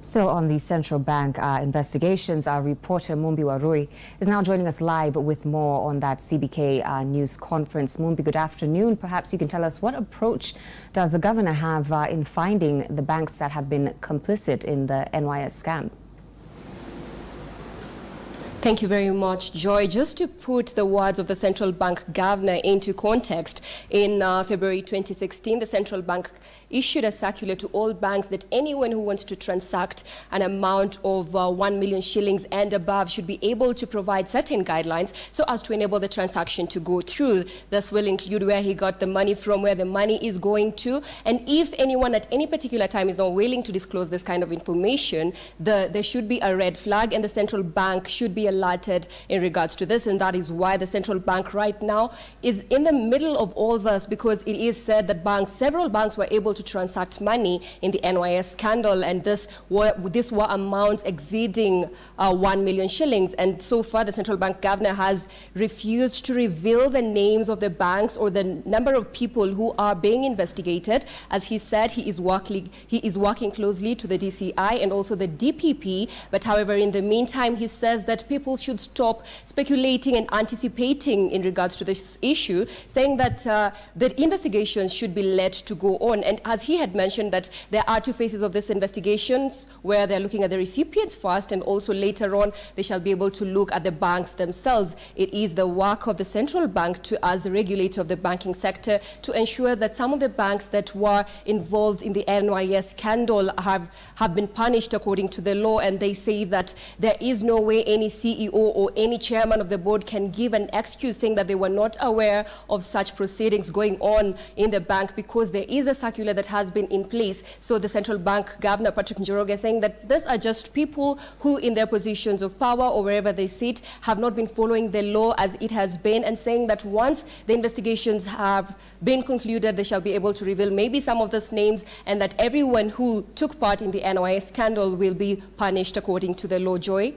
So on the central bank investigations, our reporter Mumbi Waruri is now joining us live with more on that CBK news conference. Mumbi, good afternoon. Perhaps you can tell us what approach does the governor have in finding the banks that have been complicit in the NYS scam? Thank you very much, Joy. Just to put the words of the central bank governor into context, in February 2016, the central bank issued a circular to all banks that anyone who wants to transact an amount of 1 million shillings and above should be able to provide certain guidelines so as to enable the transaction to go through. This will include where he got the money from, where the money is going to, and if anyone at any particular time is not willing to disclose this kind of information, there should be a red flag, and the central bank should be alerted in regards to this. And that is why the central bank right now is in the middle of all this, because it is said that several banks were able to transact money in the NYS scandal, and these were amounts exceeding 1 million shillings. And so far, the central bank governor has refused to reveal the names of the banks or the number of people who are being investigated. As he said, he is working closely to the DCI and also the DPP. But however, in the meantime, he says that people should stop speculating and anticipating in regards to this issue, saying that the investigations should be let to go on. And as he had mentioned, that there are two phases of this investigations, where they're looking at the recipients first, and also later on they shall be able to look at the banks themselves. It is the work of the central bank as the regulator of the banking sector to ensure that some of the banks that were involved in the NYS scandal have been punished according to the law. And they say that there is no way any CEO or any chairman of the board can give an excuse saying that they were not aware of such proceedings going on in the bank, because there is a circular that has been in place. So the central bank governor, Patrick Njoroge, is saying that these are just people who in their positions of power or wherever they sit have not been following the law as it has been, and saying that once the investigations have been concluded, they shall be able to reveal maybe some of those names, and that everyone who took part in the NYS scandal will be punished according to the law. Joy?